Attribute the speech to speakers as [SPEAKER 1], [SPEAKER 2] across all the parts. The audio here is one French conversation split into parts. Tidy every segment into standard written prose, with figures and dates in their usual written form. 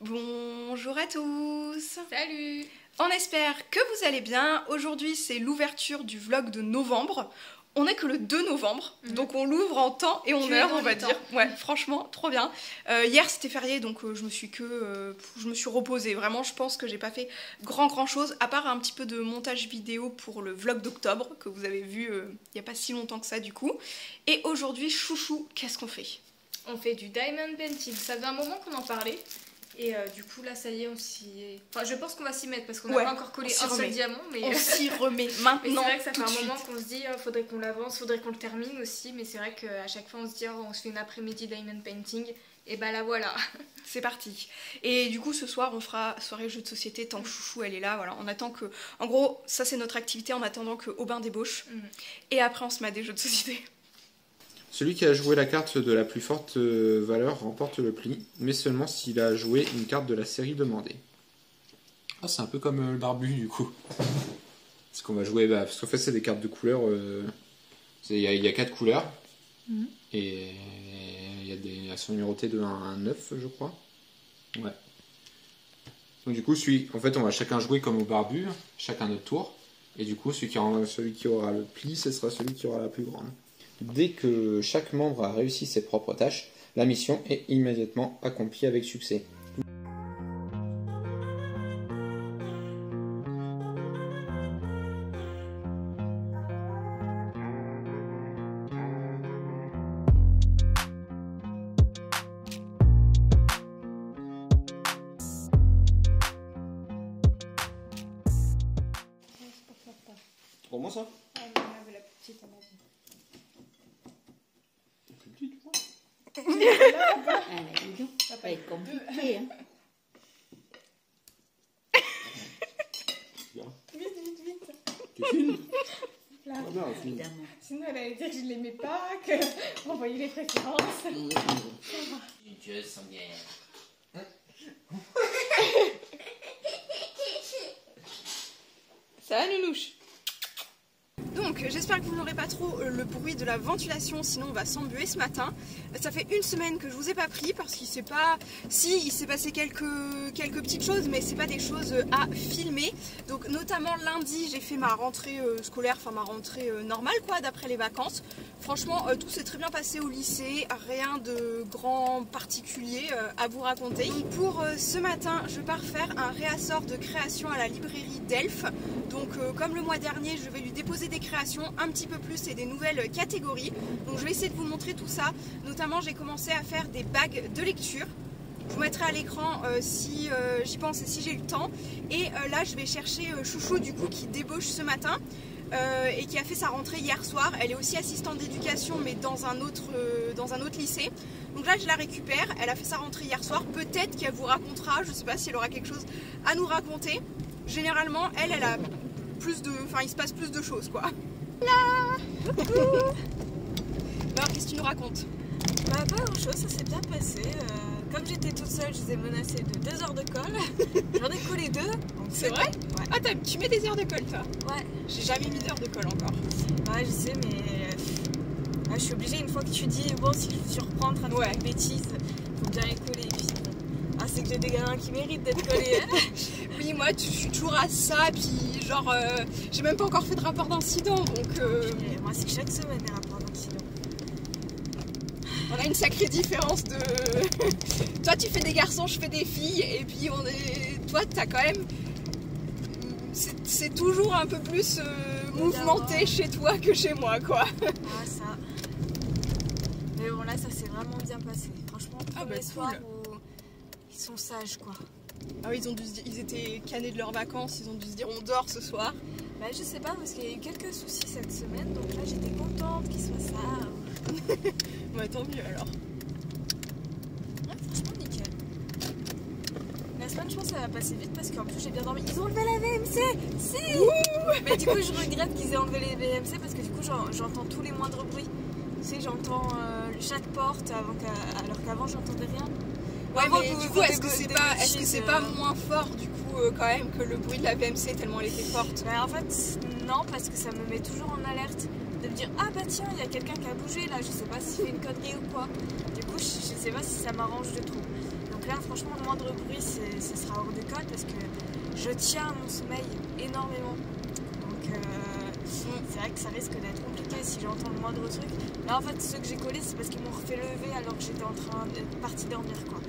[SPEAKER 1] Bonjour à tous.
[SPEAKER 2] Salut.
[SPEAKER 1] On espère que vous allez bien. Aujourd'hui c'est l'ouverture du vlog de novembre. On n'est que le 2 novembre, donc on l'ouvre en temps et en heure, on va dire. Ouais, franchement, trop bien. Hier c'était férié, donc je me suis reposée. Vraiment, je pense que j'ai pas fait grand chose, à part un petit peu de montage vidéo pour le vlog d'octobre, que vous avez vu il y a pas si longtemps que ça du coup. Et aujourd'hui, chouchou, qu'est-ce qu'on fait?
[SPEAKER 2] On fait du diamond painting. Ça faisait un moment qu'on en parlait. Et du coup là ça y est, enfin je pense qu'on va s'y mettre parce qu'on n'a pas encore collé un seul diamant, mais
[SPEAKER 1] on s'y remet maintenant.
[SPEAKER 2] Mais c'est vrai que ça fait un moment qu'on se dit faudrait qu'on l'avance, faudrait qu'on le termine aussi, mais c'est vrai qu'à chaque fois on se dit on se fait une après-midi diamond painting, et bah là voilà.
[SPEAKER 1] C'est parti. Et du coup ce soir on fera soirée jeux de société tant que Chouchou elle est là, voilà. On attend que, en gros ça c'est notre activité en attendant que Aubin débauche, et après on se met à des jeux de société.
[SPEAKER 3] Celui qui a joué la carte de la plus forte valeur remporte le pli, mais seulement s'il a joué une carte de la série demandée. Ah, c'est un peu comme le barbu du coup. Parce qu'on va jouer, parce qu'en fait c'est des cartes de couleurs, il y a 4 couleurs, et elles sont numérotées de 1 à 9 je crois. Ouais. Donc du coup en fait on va chacun jouer comme au barbu, chacun notre tour, et du coup celui qui aura le pli, ce sera celui qui aura la plus grande. Dès que chaque membre a réussi ses propres tâches, la mission est immédiatement accomplie avec succès. Pour moi ça?
[SPEAKER 2] La petite à ma vie.
[SPEAKER 4] Ça va être compliqué. Hein.
[SPEAKER 2] Vite.
[SPEAKER 3] Tu filmes?
[SPEAKER 2] Là.
[SPEAKER 3] Oh non, filme.
[SPEAKER 2] Sinon elle allait dire que je l'aimais pas, que on voyait les préférences.
[SPEAKER 4] Je sens bien.
[SPEAKER 1] Ça va Nounouche? Donc j'espère que vous n'aurez pas trop le bruit de la ventilation, sinon on va s'embuer ce matin. Ça fait une semaine que je vous ai pas pris parce qu'il s'est pas... Si, il s'est passé quelques petites choses, mais c'est pas des choses à filmer. Donc notamment lundi j'ai fait ma rentrée scolaire, enfin ma rentrée normale quoi, d'après les vacances. Franchement tout s'est très bien passé au lycée, rien de grand particulier à vous raconter. Donc, pour ce matin je pars faire un réassort de création à la librairie Delphes. Donc comme le mois dernier je vais lui déposer des créations un petit peu plus et des nouvelles catégories. Donc je vais essayer de vous montrer tout ça. Notamment j'ai commencé à faire des bagues de lecture. Je vous mettrai à l'écran si j'y pense et si j'ai le temps. Et là je vais chercher Chouchou du coup qui débauche ce matin et qui a fait sa rentrée hier soir. Elle est aussi assistante d'éducation mais dans un autre lycée. Donc là je la récupère, elle a fait sa rentrée hier soir. Peut-être qu'elle vous racontera, je sais pas si elle aura quelque chose à nous raconter. Généralement elle a plus de... Enfin il se passe plus de choses quoi. Là alors qu'est-ce que tu nous racontes?
[SPEAKER 5] Pas grand chose, ça s'est bien passé. Comme j'étais toute seule, je vous ai menacé de 2 heures de colle. J'en ai collé 2.
[SPEAKER 1] C'est vrai?
[SPEAKER 5] Ouais.
[SPEAKER 1] Ah tu mets des heures de colle toi?
[SPEAKER 5] Ouais.
[SPEAKER 1] J'ai jamais mis d'heures de colle encore.
[SPEAKER 5] Ouais je sais mais je suis obligée une fois que tu dis bon si je reprends en train de faire une bêtise, faut bien les coller. Et puis c'est que j'ai des gamins qui méritent d'être collés.
[SPEAKER 1] Oui moi je suis toujours à ça, puis genre j'ai même pas encore fait de rapport d'incident donc...
[SPEAKER 5] Moi c'est chaque semaine des rapports d'incident.
[SPEAKER 1] On a une sacrée différence de... Toi tu fais des garçons, je fais des filles, et puis toi t'as quand même... C'est toujours un peu plus mouvementé chez toi que chez moi quoi.
[SPEAKER 5] Ah ça. Mais bon là ça s'est vraiment bien passé. Franchement premier soir où ils sont sages quoi.
[SPEAKER 1] Ah oui ils étaient canés de leurs vacances, ils ont dû se dire on dort ce soir.
[SPEAKER 5] Bah je sais pas parce qu'il y a eu quelques soucis cette semaine, donc là j'étais contente qu'ils soient sages.
[SPEAKER 1] Ouais tant mieux alors.
[SPEAKER 5] Ouais franchement nickel. La semaine je pense que ça va passer vite parce qu'en plus j'ai bien dormi. Ils ont enlevé la VMC. Si. Mais du coup je regrette qu'ils aient enlevé les VMC parce que du coup j'entends tous les moindres bruits. Tu sais j'entends chaque porte alors qu'avant j'entendais rien.
[SPEAKER 1] Ouais mais du coup est-ce que c'est pas moins fort du coup quand même que le bruit de la VMC tellement elle était forte?
[SPEAKER 5] Bah en fait non parce que ça me met toujours en alerte de me dire ah bah tiens il y a quelqu'un qui a bougé là, je sais pas s'il fait une connerie ou quoi. Du coup je sais pas si ça m'arrange de trop. Donc Donc là, franchement, le moindre bruit, ce sera hors de code parce que je tiens à mon sommeil énormément. Donc c'est vrai que ça risque d'être compliqué si j'entends le moindre truc. Là, en fait, ceux que j'ai collés, c'est parce qu'ils m'ont refait lever alors que j'étais en train de partie dormir, quoi.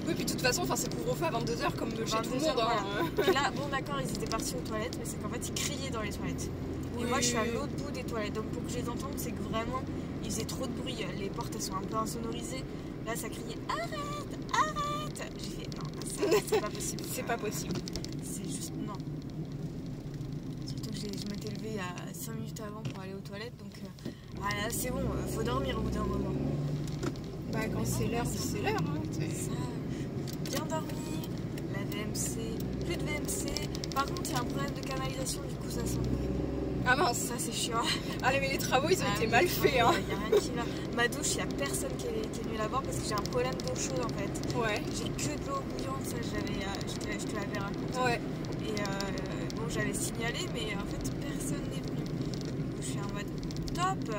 [SPEAKER 1] Oui, puis de toute façon, c'est couvre-feu à 22h comme chez tout le monde.
[SPEAKER 5] Voilà. Et là, bon d'accord, ils étaient partis aux toilettes, mais c'est qu'en fait, ils criaient dans les toilettes. Et moi, je suis à l'autre bout des toilettes. Donc pour que je les entende, c'est que vraiment, ils faisaient trop de bruit. Les portes, elles sont un peu insonorisées. Là, ça criait « Arrête, arrête !» J'ai fait « Non, c'est pas possible. »
[SPEAKER 1] C'est pas possible.
[SPEAKER 5] C'est juste non. Surtout que je m'étais levée il y a 5 minutes avant pour aller aux toilettes. Donc voilà, c'est bon, faut dormir au bout d'un moment.
[SPEAKER 1] Bah quand c'est l'heure, c'est l'heure. Hein.
[SPEAKER 5] Bien dormi, la VMC, plus de VMC. Par contre, il y a un problème de canalisation, du coup ça sent mauvais.
[SPEAKER 1] Ah mince,
[SPEAKER 5] ça c'est chiant.
[SPEAKER 1] Ah mais les travaux ils ont été mal faits. Hein.
[SPEAKER 5] Il y a rien qui va. Ma douche, il n'y a personne qui est venu la voir parce que j'ai un problème d'eau chaude en fait.
[SPEAKER 1] Ouais.
[SPEAKER 5] J'ai que de l'eau bouillante, ça je te l'avais raconté.
[SPEAKER 1] Ouais.
[SPEAKER 5] Et bon, j'avais signalé, mais en fait personne n'est venu. Je suis en mode top.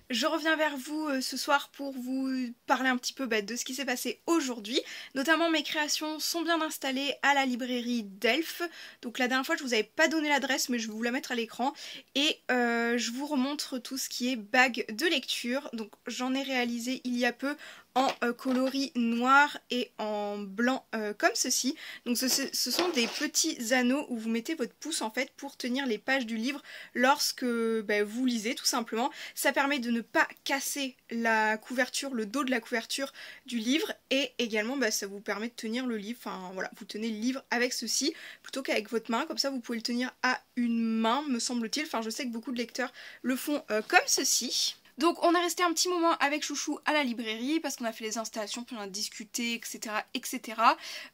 [SPEAKER 1] Je reviens vers vous ce soir pour vous parler un petit peu de ce qui s'est passé aujourd'hui. Notamment mes créations sont bien installées à la librairie Delphes. Donc la dernière fois je vous avais pas donné l'adresse mais je vais vous la mettre à l'écran. Et je vous remontre tout ce qui est bague de lecture. Donc j'en ai réalisé il y a peu en coloris noir et en blanc comme ceci. Donc ce sont des petits anneaux où vous mettez votre pouce en fait pour tenir les pages du livre lorsque vous lisez tout simplement. Ça permet de ne pas casser la couverture, le dos de la couverture du livre et également ça vous permet de tenir le livre, enfin voilà, vous tenez le livre avec ceci plutôt qu'avec votre main, comme ça vous pouvez le tenir à une main me semble-t-il, enfin je sais que beaucoup de lecteurs le font comme ceci. Donc on est resté un petit moment avec Chouchou à la librairie parce qu'on a fait les installations, puis on a discuté, etc. etc.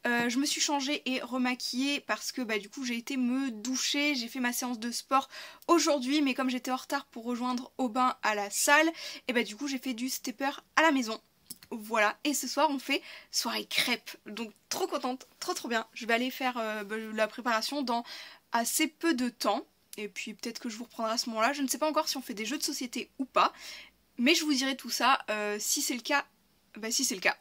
[SPEAKER 1] Je me suis changée et remaquillée parce que du coup j'ai été me doucher, j'ai fait ma séance de sport aujourd'hui, mais comme j'étais en retard pour rejoindre Aubin à la salle, et du coup j'ai fait du stepper à la maison. Voilà, et ce soir on fait soirée crêpes, donc trop contente, trop bien. Je vais aller faire la préparation dans assez peu de temps. Et puis peut-être que je vous reprendrai à ce moment-là. Je ne sais pas encore si on fait des jeux de société ou pas. Mais je vous dirai tout ça. Si c'est le cas, si c'est le cas.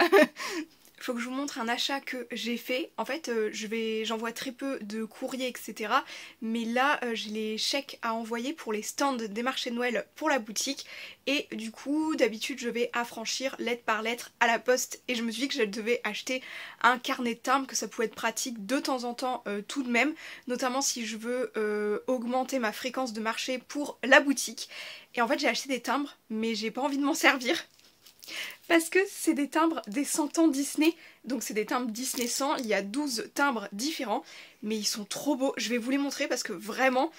[SPEAKER 1] Il faut que je vous montre un achat que j'ai fait. En fait, j'envoie très peu de courriers, etc. Mais là, j'ai les chèques à envoyer pour les stands des marchés de Noël pour la boutique. Et du coup, d'habitude, je vais affranchir lettre par lettre à la poste. Et je me suis dit que je devais acheter un carnet de timbres, que ça pouvait être pratique de temps en temps tout de même. Notamment si je veux augmenter ma fréquence de marché pour la boutique. Et en fait, j'ai acheté des timbres, mais j'ai pas envie de m'en servir. Parce que c'est des timbres des 100 ans Disney, donc c'est des timbres Disney 100, il y a 12 timbres différents, mais ils sont trop beaux, je vais vous les montrer parce que vraiment,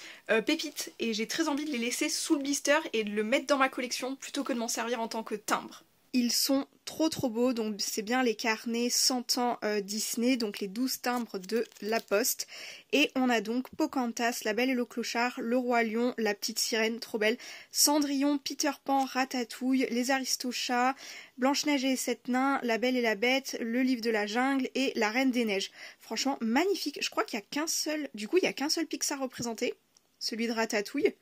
[SPEAKER 1] pépite, et j'ai très envie de les laisser sous le blister et de le mettre dans ma collection plutôt que de m'en servir en tant que timbre. Ils sont trop beaux, donc c'est bien les carnets 100 ans Disney, donc les 12 timbres de la Poste. Et on a donc Pocahontas, La Belle et le Clochard, Le Roi Lion, La Petite Sirène, trop belle, Cendrillon, Peter Pan, Ratatouille, Les Aristochats, Blanche-Neige et les 7 Nains, La Belle et la Bête, Le Livre de la Jungle et La Reine des Neiges. Franchement, magnifique. Je crois qu'il n'y a qu'un seul, il y a qu'un seul Pixar représenté, celui de Ratatouille.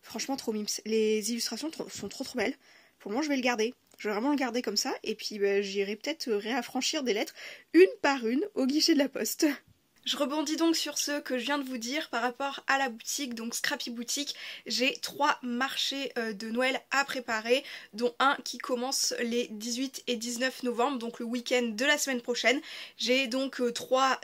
[SPEAKER 1] Franchement, trop mimes. Les illustrations sont trop belles. Pour le moment, je vais le garder. Je vais vraiment le garder comme ça, et puis j'irai peut-être réaffranchir des lettres une par une au guichet de la poste. Je rebondis donc sur ce que je viens de vous dire par rapport à la boutique, donc Scrappy Boutique. J'ai 3 marchés de Noël à préparer, dont un qui commence les 18 et 19 novembre, donc le week-end de la semaine prochaine. J'ai donc 3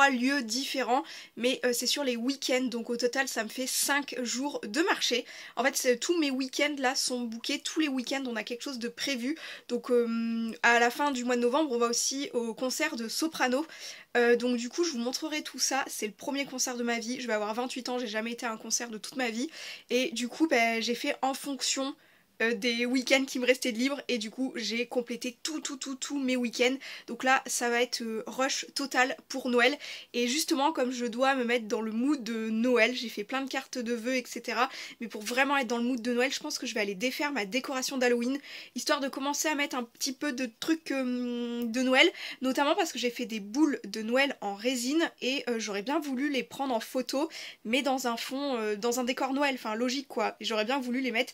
[SPEAKER 1] lieux différents, mais c'est sur les week-ends, donc au total ça me fait 5 jours de marché. En fait tous mes week-ends là sont bookés, tous les week-ends on a quelque chose de prévu. Donc à la fin du mois de novembre on va aussi au concert de Soprano. Donc du coup je vous montrerai tout ça, c'est le premier concert de ma vie, je vais avoir 28 ans, j'ai jamais été à un concert de toute ma vie et du coup j'ai fait en fonction des week-ends qui me restaient de libre et du coup j'ai complété tous mes week-ends. Donc là ça va être rush total pour Noël et justement comme je dois me mettre dans le mood de Noël, j'ai fait plein de cartes de vœux etc. Mais pour vraiment être dans le mood de Noël, je pense que je vais aller défaire ma décoration d'Halloween histoire de commencer à mettre un petit peu de trucs de Noël, notamment parce que j'ai fait des boules de Noël en résine et j'aurais bien voulu les prendre en photo mais dans un fond, dans un décor Noël, enfin logique quoi. J'aurais bien voulu les mettre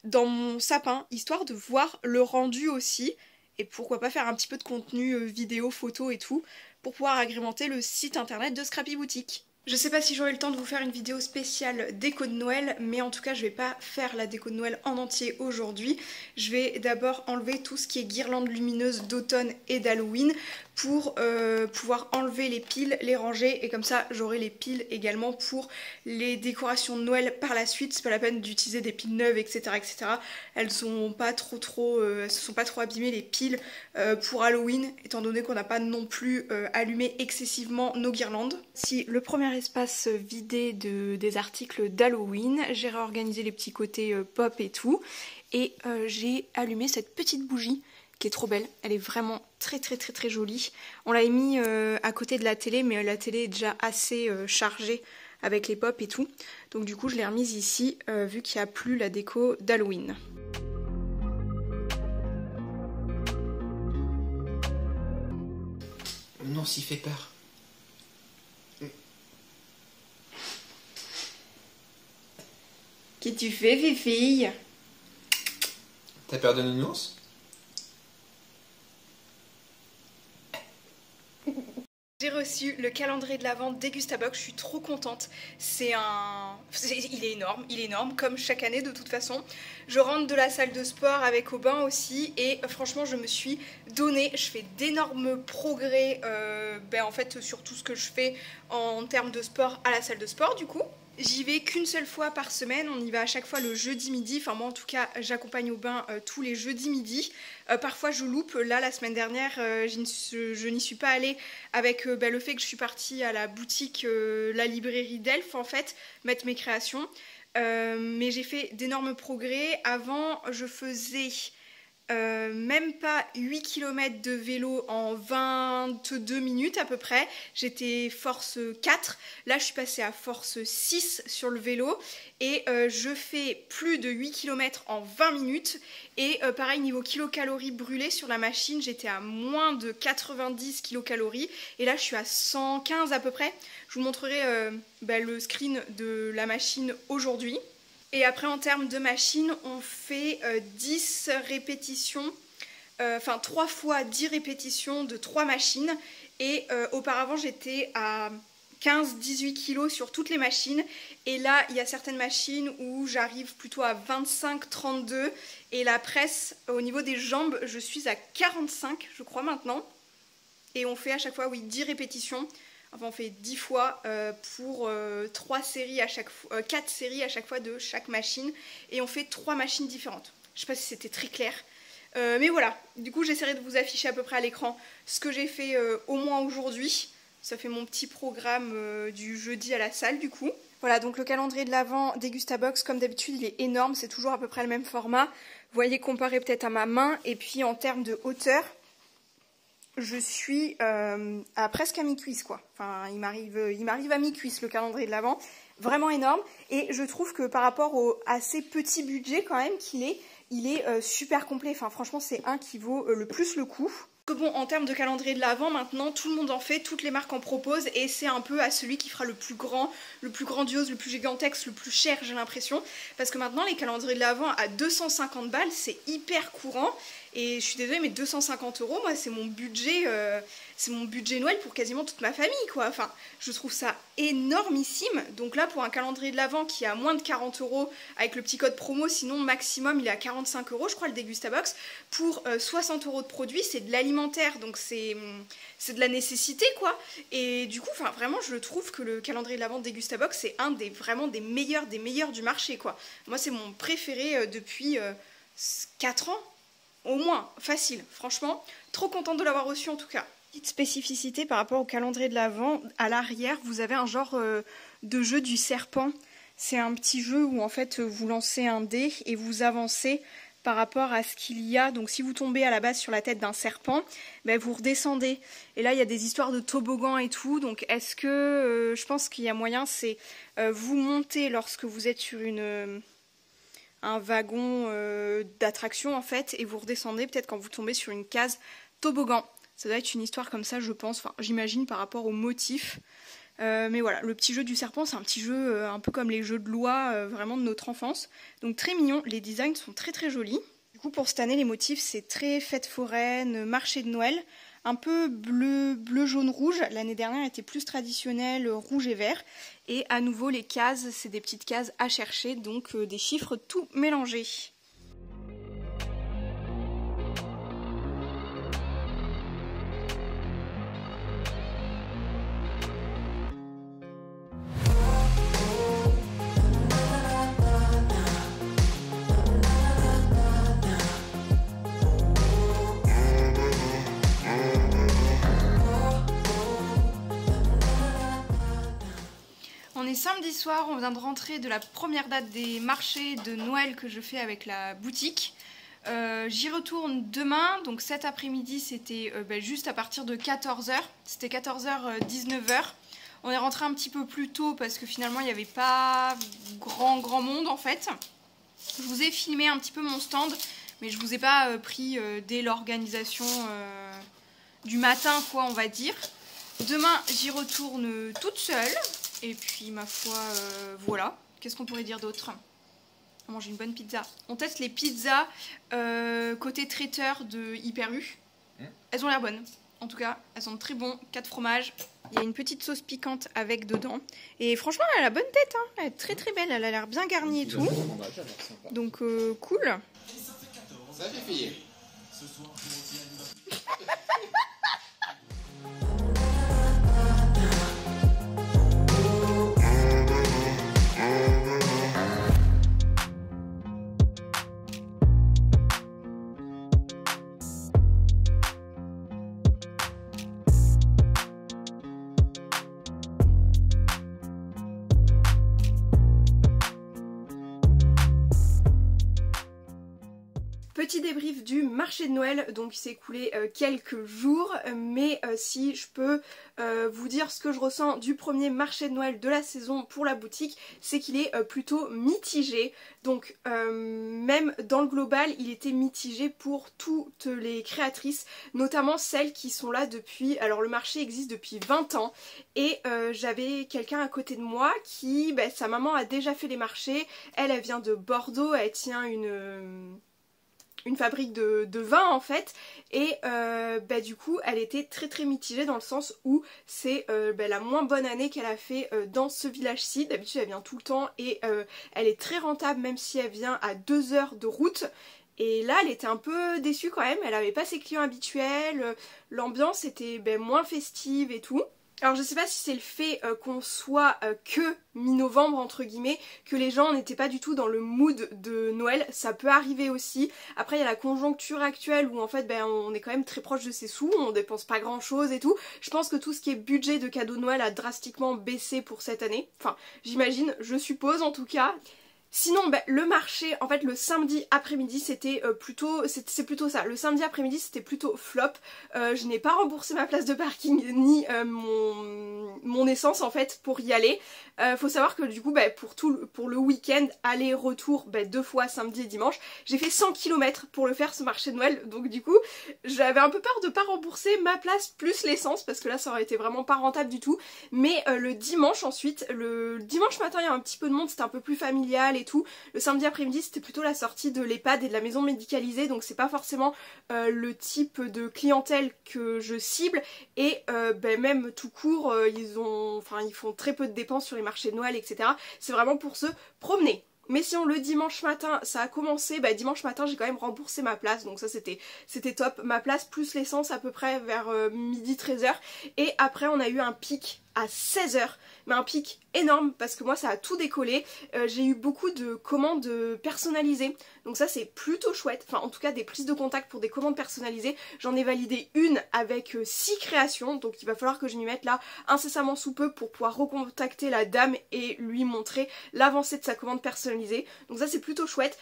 [SPEAKER 1] dans mon sapin, histoire de voir le rendu aussi, et pourquoi pas faire un petit peu de contenu vidéo, photo et tout, pour pouvoir agrémenter le site internet de Scrappy Boutique. Je sais pas si j'aurai le temps de vous faire une vidéo spéciale déco de Noël, mais en tout cas je vais pas faire la déco de Noël en entier aujourd'hui. Je vais d'abord enlever tout ce qui est guirlande lumineuse d'automne et d'Halloween pour pouvoir enlever les piles, les ranger et comme ça j'aurai les piles également pour les décorations de Noël par la suite. C'est pas la peine d'utiliser des piles neuves etc. Elles se sont pas trop abîmées les piles pour Halloween étant donné qu'on n'a pas non plus allumé excessivement nos guirlandes. Si le premier espace vidé des articles d'Halloween, j'ai réorganisé les petits côtés pop et tout et j'ai allumé cette petite bougie qui est trop belle, elle est vraiment très jolie. On l'a mis à côté de la télé mais la télé est déjà assez chargée avec les pop et tout, donc du coup je l'ai remise ici vu qu'il n'y a plus la déco d'Halloween.
[SPEAKER 3] Non, s'il fait peur.
[SPEAKER 1] Qu'est-ce que tu fais, Fifi?
[SPEAKER 3] T'as peur de nounours?
[SPEAKER 1] J'ai reçu le calendrier de l'Avent Dégustabox, je suis trop contente. Il est énorme, comme chaque année de toute façon. Je rentre de la salle de sport avec Aubin aussi et franchement je me suis donnée. Je fais d'énormes progrès en fait sur tout ce que je fais en termes de sport à la salle de sport du coup. J'y vais qu'une seule fois par semaine, on y va à chaque fois le jeudi midi, enfin moi en tout cas j'accompagne Aubin tous les jeudis midi. Parfois je loupe, là la semaine dernière je n'y suis pas allée avec le fait que je suis partie à la boutique, la librairie d'Elf en fait, mettre mes créations. Mais j'ai fait d'énormes progrès. Avant je faisais même pas 8 km de vélo en 22 minutes à peu près, j'étais force 4, là je suis passée à force 6 sur le vélo et je fais plus de 8 km en 20 minutes et pareil niveau kilocalories brûlées sur la machine, j'étais à moins de 90 kilocalories et là je suis à 115 à peu près. Je vous montrerai le screen de la machine aujourd'hui. Et après en termes de machine, on fait 10 répétitions, enfin 3 fois 10 répétitions de 3 machines. Et auparavant j'étais à 15-18 kg sur toutes les machines. Et là il y a certaines machines où j'arrive plutôt à 25-32. Et la presse au niveau des jambes, je suis à 45 je crois maintenant. Et on fait à chaque fois 10 répétitions. Enfin, on fait 10 fois pour 4 séries à chaque fois de chaque machine. Et on fait 3 machines différentes. Je sais pas si c'était très clair. Mais voilà, du coup j'essaierai de vous afficher à peu près à l'écran ce que j'ai fait au moins aujourd'hui. Ça fait mon petit programme du jeudi à la salle du coup. Voilà, donc le calendrier de l'Avent Dégustabox, comme d'habitude, il est énorme. C'est toujours à peu près le même format. Vous voyez, comparé peut-être à ma main. Et puis en termes de hauteur, je suis à presque à mi-cuisse quoi. Enfin, il m'arrive à mi-cuisse le calendrier de l'Avent. Vraiment énorme. Et je trouve que par rapport au assez petit budget quand même qu'il est, il est super complet. Enfin, franchement, c'est un qui vaut le plus le coup. Que bon, en termes de calendrier de l'Avent, maintenant, tout le monde en fait, toutes les marques en proposent et c'est un peu à celui qui fera le plus grand, le plus grandiose, le plus gigantesque, le plus cher, j'ai l'impression. Parce que maintenant, les calendriers de l'Avent à 250 balles, c'est hyper courant. Et je suis désolée, mais 250 €, moi, c'est mon budget Noël pour quasiment toute ma famille, quoi. Enfin, je trouve ça énormissime. Donc là, pour un calendrier de l'Avent qui est à moins de 40 € avec le petit code promo, sinon maximum, il est à 45 €, je crois, le Dégustabox. Pour 60 € de produits, c'est de l'alimentaire, donc c'est de la nécessité, quoi. Et du coup, enfin, vraiment, je trouve que le calendrier de l'Avent Dégustabox, c'est un vraiment des meilleurs du marché, quoi. Moi, c'est mon préféré depuis 4 ans. Au moins, facile, franchement, trop contente de l'avoir reçu en tout cas. Petite spécificité par rapport au calendrier de l'Avent, à l'arrière vous avez un genre de jeu du serpent C'est un petit jeu où en fait vous lancez un dé et vous avancez par rapport à ce qu'il y a. Donc si vous tombez à la base sur la tête d'un serpent, ben, vous redescendez. Et là il y a des histoires de toboggan et tout. Donc est-ce que je pense qu'il y a moyen, c'est vous montez lorsque vous êtes sur un wagon d'attraction en fait, et vous redescendez peut-être quand vous tombez sur une case toboggan. Ça doit être une histoire comme ça, je pense, enfin j'imagine par rapport au motif. Mais voilà, le petit jeu du serpent, c'est un petit jeu un peu comme les jeux de loi vraiment de notre enfance. Donc très mignon, les designs sont très très jolis. Du coup pour cette année les motifs c'est très fête foraine, marché de Noël, un peu bleu, jaune, rouge. L'année dernière était plus traditionnel, rouge et vert. Et à nouveau les cases, c'est des petites cases à chercher, donc des chiffres tout mélangés. On est samedi soir, on vient de rentrer de la première date des marchés de Noël que je fais avec la boutique. J'y retourne demain, donc cet après-midi c'était juste à partir de 14h, c'était 14h, 19h. On est rentré un petit peu plus tôt parce que finalement il n'y avait pas grand monde en fait. Je vous ai filmé un petit peu mon stand, mais je vous ai pas pris dès l'organisation du matin quoi on va dire. Demain j'y retourne toute seule. Et puis ma foi, voilà. Qu'est-ce qu'on pourrait dire d'autre? On mange une bonne pizza. On teste les pizzas côté traiteur de Hyper U. Elles ont l'air bonnes. En tout cas, elles sont très bonnes. 4 fromages. Il y a une petite sauce piquante avec dedans. Et franchement, elle a la bonne tête. Hein. Elle est très très belle. Elle a l'air bien garnie et tout. Donc cool.
[SPEAKER 3] Ça fait payer.
[SPEAKER 1] Petit débrief du marché de Noël, donc il s'est écoulé quelques jours, mais si je peux vous dire ce que je ressens du premier marché de Noël de la saison pour la boutique, c'est qu'il est plutôt mitigé. Donc même dans le global, il était mitigé pour toutes les créatrices, notamment celles qui sont là depuis... Alors le marché existe depuis 20 ans et j'avais quelqu'un à côté de moi qui... sa maman a déjà fait les marchés, elle vient de Bordeaux, elle tient une fabrique de vin en fait, et du coup elle était très très mitigée dans le sens où c'est la moins bonne année qu'elle a fait dans ce village-ci. D'habitude elle vient tout le temps et elle est très rentable même si elle vient à 2 heures de route. Et là elle était un peu déçue quand même, elle avait pas ses clients habituels, l'ambiance était moins festive et tout. Alors je sais pas si c'est le fait qu'on soit que mi-novembre entre guillemets, que les gens n'étaient pas du tout dans le mood de Noël, ça peut arriver aussi. Après il y a la conjoncture actuelle où en fait on est quand même très proche de ses sous, on dépense pas grand chose et tout. Je pense que tout ce qui est budget de cadeaux de Noël a drastiquement baissé pour cette année. Enfin j'imagine, je suppose en tout cas. Sinon le marché en fait le samedi après-midi c'était c'est plutôt ça, le samedi après-midi c'était plutôt flop. Je n'ai pas remboursé ma place de parking ni mon essence en fait pour y aller. Faut savoir que du coup pour le week-end aller-retour 2 fois samedi et dimanche, j'ai fait 100 km pour le faire ce marché de Noël, donc du coup j'avais un peu peur de pas rembourser ma place plus l'essence parce que là ça aurait été vraiment pas rentable du tout. Mais le dimanche ensuite, le dimanche matin il y a un petit peu de monde, c'était un peu plus familial et tout. Le samedi après-midi c'était plutôt la sortie de l'EHPAD et de la maison médicalisée, donc c'est pas forcément le type de clientèle que je cible. Et même tout court ils font très peu de dépenses sur les marchés de Noël etc. C'est vraiment pour se promener. Mais sinon le dimanche matin ça a commencé, dimanche matin j'ai quand même remboursé ma place, donc ça c'était top, ma place plus l'essence à peu près vers midi 13h. Et après on a eu un pic à 16h, mais un pic énorme parce que moi ça a tout décollé. J'ai eu beaucoup de commandes personnalisées, donc ça c'est plutôt chouette, enfin en tout cas des prises de contact pour des commandes personnalisées. J'en ai validé une avec 6 créations, donc il va falloir que je m'y mette là incessamment sous peu pour pouvoir recontacter la dame et lui montrer l'avancée de sa commande personnalisée. Donc ça c'est plutôt chouette.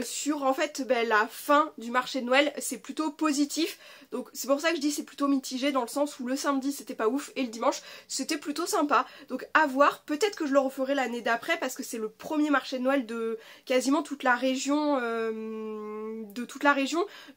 [SPEAKER 1] Sur en fait la fin du marché de Noël, c'est plutôt positif, donc c'est pour ça que je dis c'est plutôt mitigé, dans le sens où le samedi c'était pas ouf et le dimanche c'était plutôt sympa. Donc à voir, peut-être que je le referai l'année d'après parce que c'est le premier marché de Noël de quasiment toute la région,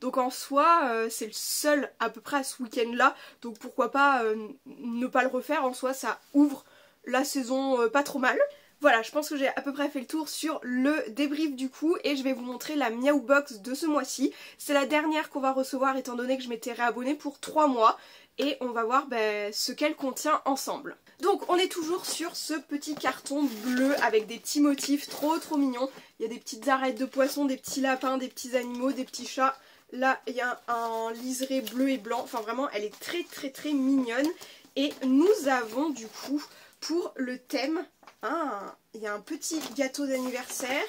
[SPEAKER 1] donc en soi c'est le seul à peu près à ce week-end là, donc pourquoi pas ne pas le refaire. En soi ça ouvre la saison pas trop mal. Voilà, je pense que j'ai à peu près fait le tour sur le débrief du coup et je vais vous montrer la Miaou Box de ce mois-ci. C'est la dernière qu'on va recevoir étant donné que je m'étais réabonnée pour 3 mois et on va voir ce qu'elle contient ensemble. Donc on est toujours sur ce petit carton bleu avec des petits motifs trop mignons. Il y a des petites arêtes de poissons, des petits lapins, des petits animaux, des petits chats. Là il y a un liseré bleu et blanc, enfin vraiment elle est très mignonne. Et nous avons du coup pour le thème, il y a un petit gâteau d'anniversaire.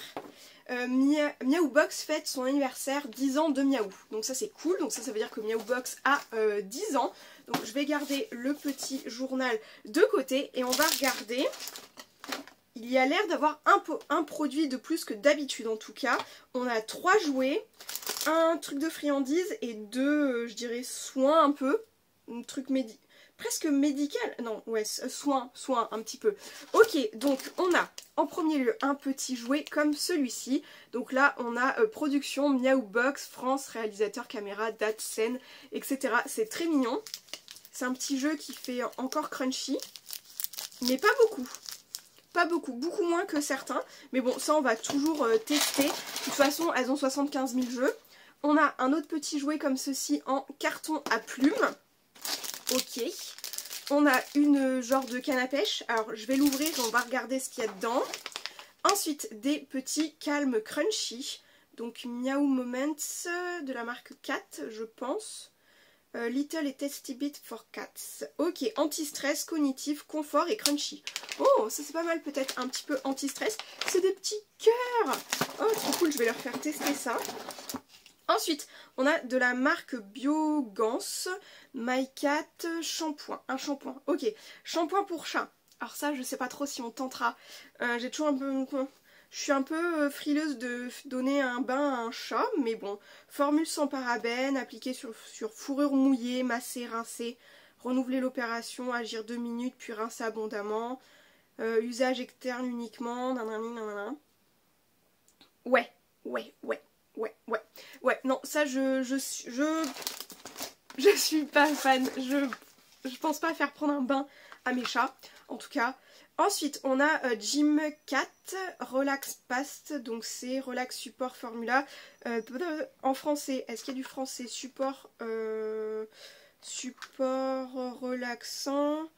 [SPEAKER 1] Miaou Box fête son anniversaire 10 ans de Miaou. Donc ça c'est cool, donc ça veut dire que Miaou Box a 10 ans. Donc je vais garder le petit journal de côté et on va regarder. Il y a l'air d'avoir un produit de plus que d'habitude en tout cas. On a 3 jouets, un truc de friandises et 2, je dirais, soins un peu. Un truc presque médical, non, ouais, soin un petit peu. Ok, donc on a en premier lieu un petit jouet comme celui-ci. Donc là on a production Miaou Box, France, réalisateur, caméra, date, scène, etc. C'est très mignon. C'est un petit jeu qui fait encore crunchy, mais pas beaucoup. Pas beaucoup, beaucoup moins que certains. Mais bon, ça on va toujours tester. De toute façon, elles ont 75 000 jeux. On a un autre petit jouet comme ceci en carton à plumes. Ok. On a une genre de canne à pêche. Alors je vais l'ouvrir et on va regarder ce qu'il y a dedans. Ensuite des petits calmes crunchy. Donc Miaou Moments de la marque Cat je pense. Little et Tasty Bit for Cats. Ok, anti-stress, cognitif, confort et crunchy. Oh, ça c'est pas mal, peut-être un petit peu anti-stress. C'est des petits cœurs. Oh, trop cool, je vais leur faire tester ça. Ensuite, on a de la marque Biogans, My Cat shampoing. Un shampoing, ok. Shampoing pour chat. Alors ça, je sais pas trop si on tentera. J'ai toujours un peu... Je suis un peu frileuse de donner un bain à un chat, mais bon. Formule sans parabènes, appliquée sur fourrure mouillée, masser, rincer, renouveler l'opération, agir 2 minutes, puis rincer abondamment. Usage externe uniquement, nanana. Ouais, non, ça je suis pas fan. Je pense pas faire prendre un bain à mes chats, en tout cas. Ensuite, on a Gym Cat Relax Past, donc c'est Relax Support Formula. En français, est-ce qu'il y a du français? Support relaxant.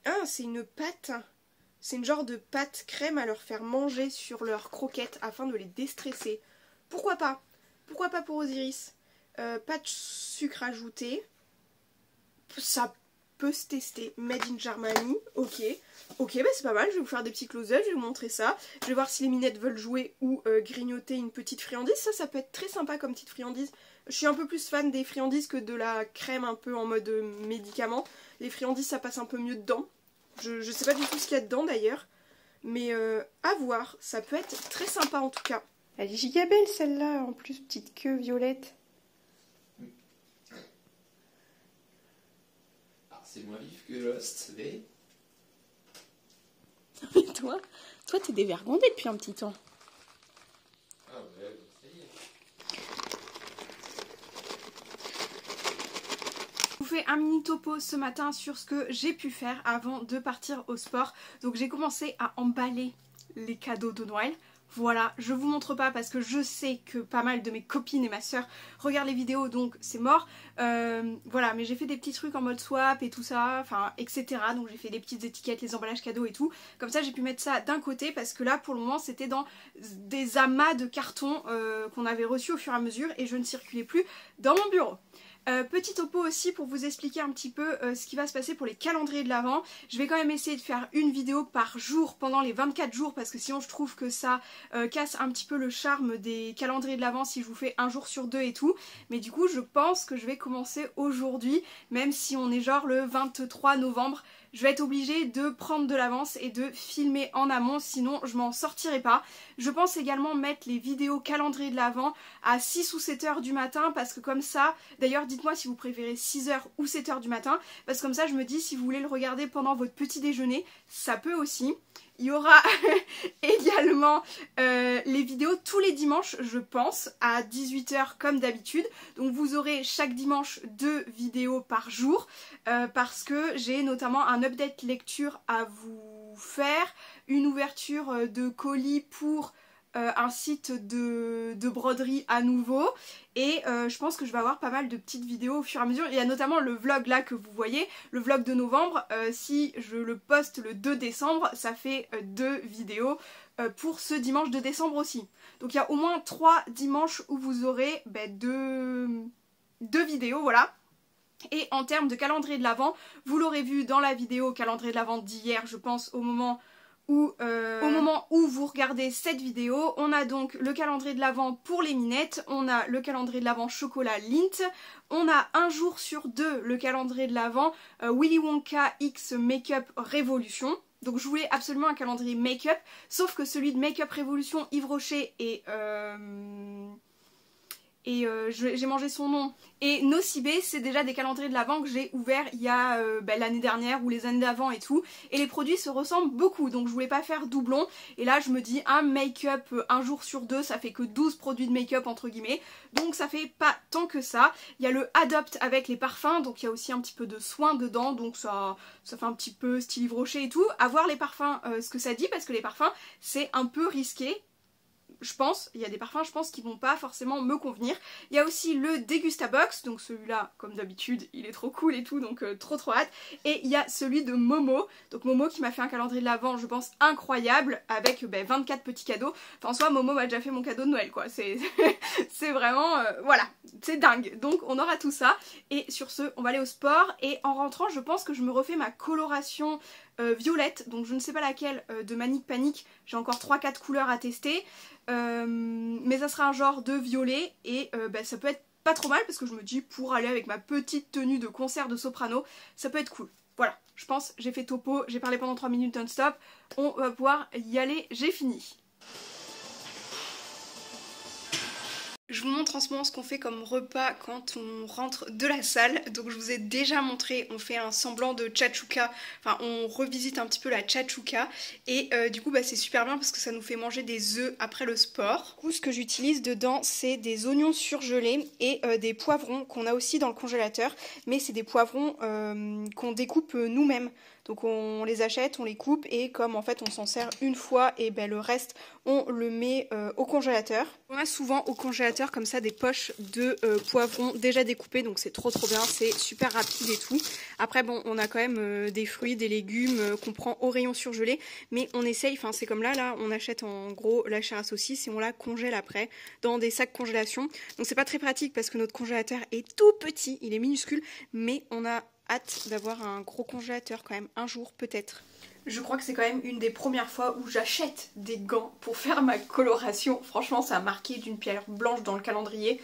[SPEAKER 1] Ah, c'est une pâte. C'est une genre de pâte crème à leur faire manger sur leurs croquettes afin de les déstresser. Pourquoi pas? Pourquoi pas pour Osiris? Pas de sucre ajouté. Ça peut se tester. Made in Germany. Ok, bah c'est pas mal. Je vais vous faire des petits close-up, je vais vous montrer ça. Je vais voir si les minettes veulent jouer ou grignoter une petite friandise. Ça peut être très sympa comme petite friandise. Je suis un peu plus fan des friandises que de la crème un peu en mode médicament. Les friandises, ça passe un peu mieux dedans. Je sais pas du tout ce qu'il y a dedans d'ailleurs. Mais à voir. Ça peut être très sympa en tout cas. Elle est giga belle celle-là. En plus, petite queue violette.
[SPEAKER 3] C'est moins vif que Lost, mais...
[SPEAKER 1] Mais toi t'es dévergondée depuis un petit temps.
[SPEAKER 3] Ah ouais, ça y est.
[SPEAKER 1] Je vous fais un mini topo ce matin sur ce que j'ai pu faire avant de partir au sport. Donc j'ai commencé à emballer les cadeaux de Noël. Voilà, je vous montre pas parce que je sais que pas mal de mes copines et ma soeur regardent les vidéos, donc c'est mort. Voilà, mais j'ai fait des petits trucs en mode swap et tout ça, enfin etc. Donc j'ai fait des petites étiquettes, les emballages cadeaux et tout. Comme ça j'ai pu mettre ça d'un côté parce que là pour le moment c'était dans des amas de cartons qu'on avait reçus au fur et à mesure et je ne circulais plus dans mon bureau. Petit topo aussi pour vous expliquer un petit peu ce qui va se passer pour les calendriers de l'Avent. Je vais quand même essayer de faire une vidéo par jour pendant les 24 jours parce que sinon je trouve que ça casse un petit peu le charme des calendriers de l'Avent si je vous fais un jour sur deux et tout. Mais du coup je pense que je vais commencer aujourd'hui, même si on est genre le 23 novembre. Je vais être obligée de prendre de l'avance et de filmer en amont, sinon je m'en sortirai pas. Je pense également mettre les vidéos calendrier de l'Avent à 6 ou 7 heures du matin parce que comme ça, d'ailleurs dites-moi si vous préférez 6 heures ou 7 heures du matin, parce que comme ça je me dis si vous voulez le regarder pendant votre petit déjeuner, ça peut aussi. Il y aura également les vidéos tous les dimanches, je pense, à 18 h comme d'habitude. Donc vous aurez chaque dimanche 2 vidéos par jour parce que j'ai notamment un update lecture à vous faire, une ouverture de colis pour un site de broderie à nouveau et je pense que je vais avoir pas mal de petites vidéos au fur et à mesure. Il y a notamment le vlog là que vous voyez, le vlog de novembre, si je le poste le 2 décembre, ça fait 2 vidéos pour ce dimanche de décembre aussi. Donc il y a au moins 3 dimanches où vous aurez deux vidéos, voilà. Et en termes de calendrier de l'Avent, vous l'aurez vu dans la vidéo calendrier de l'Avent d'hier, je pense au moment où vous regardez cette vidéo. On a donc le calendrier de l'Avent pour les minettes, on a le calendrier de l'Avent chocolat Lindt, on a un jour sur 2 le calendrier de l'Avent Willy Wonka X Make-up Révolution. Donc je voulais absolument un calendrier make-up, sauf que celui de Make-up Révolution Yves Rocher et j'ai mangé son nom, et Nocibé, c'est déjà des calendriers de l'Avent que j'ai ouverts il y a l'année dernière ou les années d'avant et tout, et les produits se ressemblent beaucoup, donc je voulais pas faire doublon, et là je me dis un make-up un jour sur 2, ça fait que 12 produits de make-up entre guillemets, donc ça fait pas tant que ça. Il y a le Adopt avec les parfums, donc il y a aussi un petit peu de soin dedans, donc ça fait un petit peu style Yves Rocher et tout. À voir les parfums, ce que ça dit, parce que les parfums c'est un peu risqué. Je pense, il y a des parfums je pense qui vont pas forcément me convenir. Il y a aussi le Degustabox, donc celui-là comme d'habitude il est trop cool et tout, donc trop hâte. Et il y a celui de Momo, donc Momo qui m'a fait un calendrier de l'Avent je pense incroyable avec 24 petits cadeaux. Enfin en soi Momo m'a déjà fait mon cadeau de Noël quoi, c'est vraiment voilà, c'est dingue. Donc on aura tout ça et sur ce on va aller au sport et en rentrant je pense que je me refais ma coloration violette, donc je ne sais pas laquelle de Manic Panic, j'ai encore 3-4 couleurs à tester. Mais ça sera un genre de violet et ça peut être pas trop mal parce que je me dis pour aller avec ma petite tenue de concert de soprano ça peut être cool. Voilà, je pense, j'ai fait topo, j'ai parlé pendant 3 minutes non-stop, on va pouvoir y aller, j'ai fini. Je vous montre en ce moment ce qu'on fait comme repas quand on rentre de la salle. Donc je vous ai déjà montré, on fait un semblant de tchatchouka, enfin on revisite un petit peu la tchatchouka. Et du coup c'est super bien parce que ça nous fait manger des œufs après le sport. Du coup ce que j'utilise dedans c'est des oignons surgelés et des poivrons qu'on a aussi dans le congélateur. Mais c'est des poivrons qu'on découpe nous-mêmes. Donc on les achète, on les coupe et comme en fait on s'en sert une fois et le reste on le met au congélateur. On a souvent au congélateur comme ça des poches de poivrons déjà découpés, donc c'est trop bien, c'est super rapide et tout. Après bon on a quand même des fruits, des légumes qu'on prend au rayon surgelé, mais on essaye, enfin c'est comme là on achète en gros la chair à saucisse et on la congèle après dans des sacs congélation. Donc c'est pas très pratique parce que notre congélateur est tout petit, il est minuscule, mais on a hâte d'avoir un gros congélateur quand même, un jour peut-être. Je crois que c'est quand même une des premières fois où j'achète des gants pour faire ma coloration. Franchement ça a marqué d'une pierre blanche dans le calendrier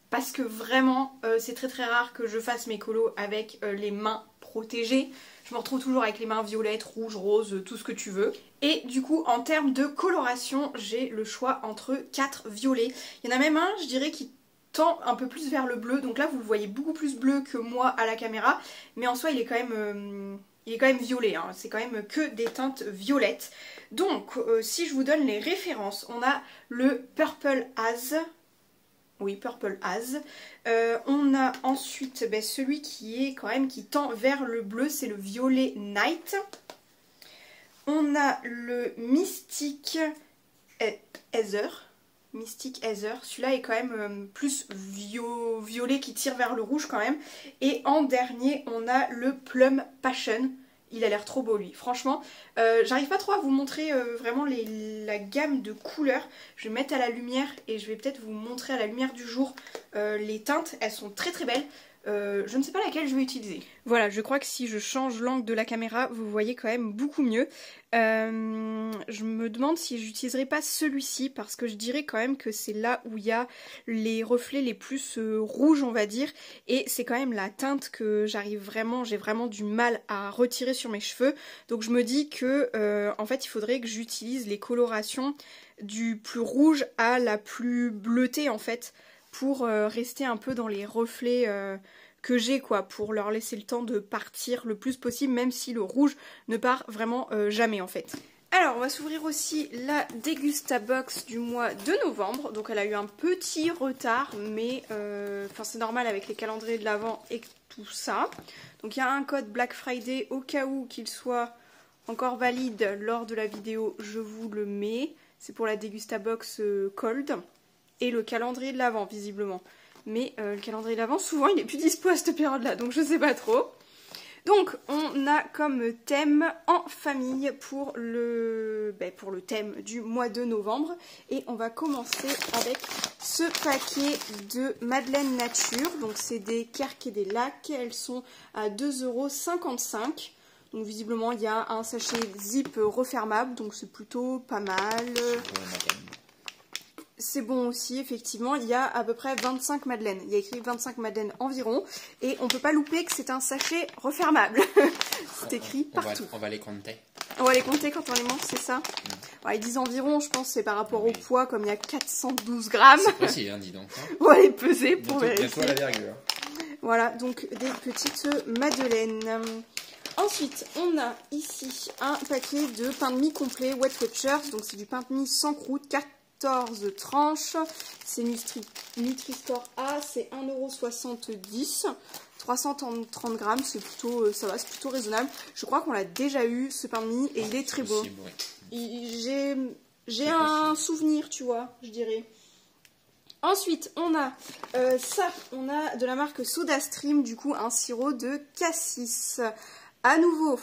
[SPEAKER 1] parce que vraiment c'est très rare que je fasse mes colos avec les mains protégées. Je me retrouve toujours avec les mains violettes, rouges, roses, tout ce que tu veux. Et du coup en termes de coloration j'ai le choix entre 4 violets. Il y en a même un je dirais qui tend un peu plus vers le bleu, donc là vous le voyez beaucoup plus bleu que moi à la caméra, mais en soi il est quand même violet, hein. C'est quand même que des teintes violettes. Donc si je vous donne les références, on a le Purple Haze, oui Purple Haze, on a ensuite celui qui tend vers le bleu, c'est le Violet Night, on a le Mystic Heather, Mystic Heather, celui-là est quand même plus violet qui tire vers le rouge quand même. Et en dernier on a le Plum Passion, il a l'air trop beau lui, franchement. J'arrive pas trop à vous montrer vraiment la gamme de couleurs. Je vais mettre à la lumière et je vais peut-être vous montrer à la lumière du jour les teintes, elles sont très belles. Je ne sais pas laquelle je vais utiliser. Voilà, je crois que si je change l'angle de la caméra, vous voyez quand même beaucoup mieux. Je me demande si j'utiliserai pas celui-ci parce que je dirais quand même que c'est là où il y a les reflets les plus rouges, on va dire. Et c'est quand même la teinte que j'ai vraiment du mal à retirer sur mes cheveux. Donc je me dis que en fait il faudrait que j'utilise les colorations du plus rouge à la plus bleutée en fait, pour rester un peu dans les reflets que j'ai, quoi, pour leur laisser le temps de partir le plus possible, même si le rouge ne part vraiment jamais en fait. Alors on va s'ouvrir aussi la Degustabox du mois de novembre, donc elle a eu un petit retard, mais c'est normal avec les calendriers de l'Avent et tout ça. Donc il y a un code Black Friday au cas où qu'il soit encore valide lors de la vidéo, je vous le mets. C'est pour la Degustabox Cold. Et le calendrier de l'Avent visiblement. Mais le calendrier de l'Avent, souvent il n'est plus dispo à cette période-là, donc je sais pas trop. Donc on a comme thème en famille pour le thème du mois de novembre. Et on va commencer avec ce paquet de Madeleine Nature. Donc c'est des Kerk et des lacs, elles sont à 2,55 €. Donc visiblement il y a un sachet zip refermable, donc c'est plutôt pas mal. C'est bon aussi, effectivement, il y a à peu près 25 madeleines. Il y a écrit 25 madeleines environ. Et on peut pas louper que c'est un sachet refermable. C'est écrit partout.
[SPEAKER 3] On va les compter.
[SPEAKER 1] On va les compter quand on les mange, c'est ça? Ouais, ils disent environ, je pense, c'est par rapport au poids, comme il y a 412 grammes.
[SPEAKER 3] C'est précis, hein, dis donc. Hein.
[SPEAKER 1] On va les peser pour vérifier.
[SPEAKER 3] Bientôt la virgule.
[SPEAKER 1] Voilà, donc des petites madeleines. Ensuite, on a ici un paquet de pain de mie complet Wet Watchers. Donc c'est du pain de mie sans croûte, 14 tranches. C'est Nutri-Score A, c'est 1,70 €. 330 grammes, c'est plutôt, ça va, c'est plutôt raisonnable. Je crois qu'on l'a déjà eu, ce pain de mie, et il est très bon. Oui. J'ai un souvenir, tu vois, je dirais. Ensuite, on a on a de la marque SodaStream, du coup, un sirop de cassis. À nouveau,